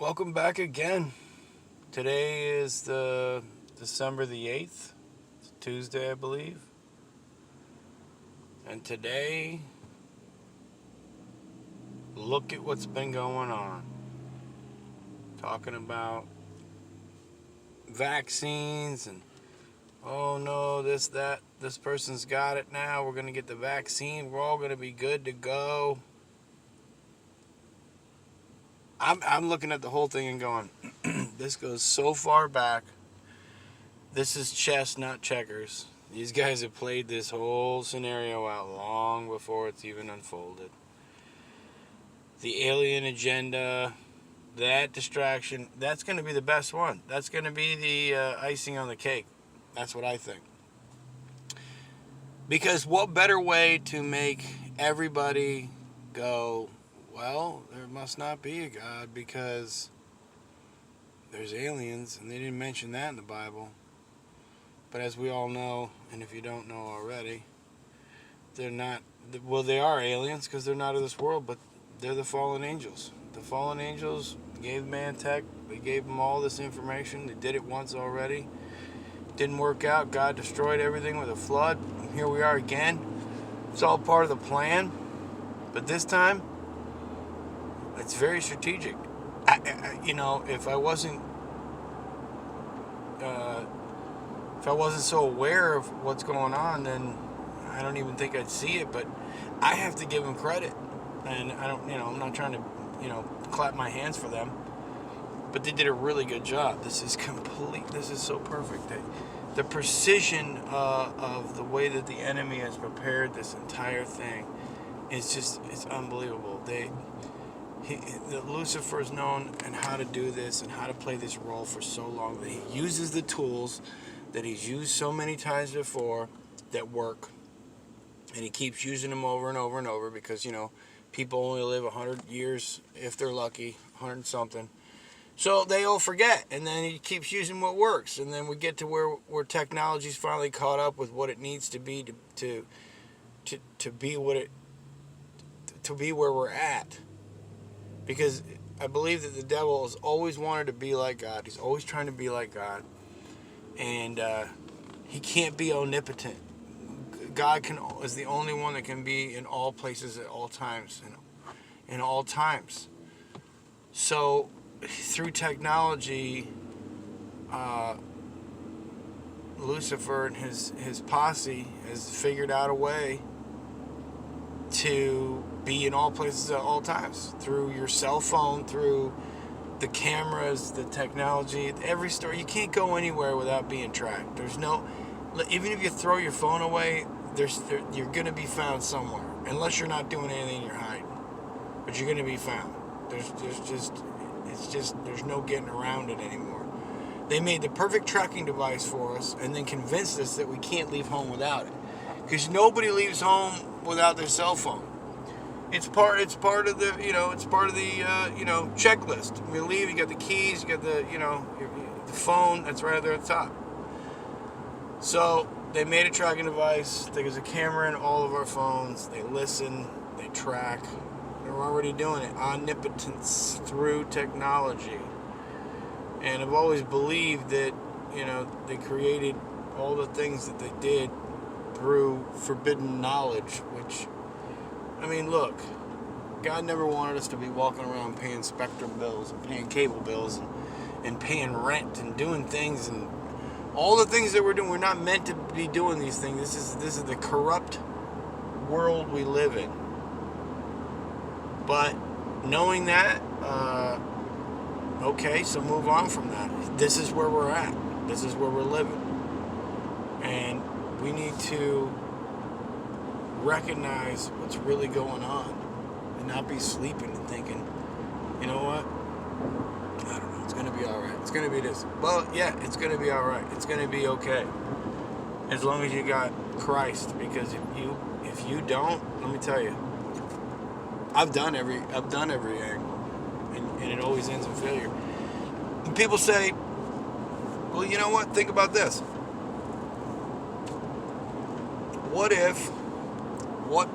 Welcome back again. Today is the December the 8th. It's Tuesday, I believe. And today, look at what's been going on. Talking about vaccines and, oh no, this person's got it now. We're going to get the vaccine. We're all going to be good to go. I'm looking at the whole thing and going, this goes so far back. This is chess, not checkers. These guys have played this whole scenario out long before it's even unfolded. The alien agenda, that distraction, that's going to be the best one. That's going to be the icing on the cake. That's what I think. Because what better way to make everybody go, well, there must not be a God because there's aliens, and they didn't mention that in the Bible. But as we all know, and if you don't know already, they're not, well, they are aliens because they're not of this world, but they're the fallen angels. The fallen angels gave man tech. They gave them all this information. They did it once already. Didn't work out. God destroyed everything with a flood. And here we are again. It's all part of the plan. But this time, it's very strategic. If I wasn't so aware of what's going on, then I don't even think I'd see it. But I have to give them credit, and I'm not trying to, clap my hands for them. But they did a really good job. This is complete. This is so perfect. The precision of the way that the enemy has prepared this entire thing it's unbelievable. Lucifer's known and how to do this and how to play this role for so long that he uses the tools that he's used so many times before that work, and he keeps using them over and over and over because people only live 100 years if they're lucky, 100 something. So they all forget, and then he keeps using what works, and then we get to where technology's finally caught up with what it needs to be to be to be where we're at. Because I believe that the devil has always wanted to be like God. He's always trying to be like God, and he can't be omnipotent. God is the only one that can be in all places at all times, in all times. So through technology, Lucifer and his posse has figured out a way to be in all places at all times, through your cell phone, through the cameras, the technology, every store. You can't go anywhere without being tracked. Even if you throw your phone away, you're going to be found somewhere, unless you're not doing anything, you're hiding. But you're going to be found. There's no getting around it anymore. They made the perfect tracking device for us, and then convinced us that we can't leave home without it, because nobody leaves home without their cell phone. It's part of the checklist. When you leave, you got the keys, you got the phone that's right there at the top. So they made a tracking device. There's a camera in all of our phones. They listen, they track. They're already doing it. Omnipotence through technology. And I've always believed that, they created all the things that they did through forbidden knowledge, which, look, God never wanted us to be walking around paying spectrum bills and paying cable bills and paying rent and doing things and all the things that we're doing. We're not meant to be doing these things. This is the corrupt world we live in. But knowing that, okay, so move on from that. This is where we're at. This is where we're living. And we need to recognize what's really going on and not be sleeping and thinking, you know what? I don't know. It's going to be all right. It's going to be this. Well, yeah, it's going to be all right. It's going to be okay. As long as you got Christ. Because if you don't, let me tell you, I've done every angle, and it always ends in failure. And people say, well, you know what? Think about this. What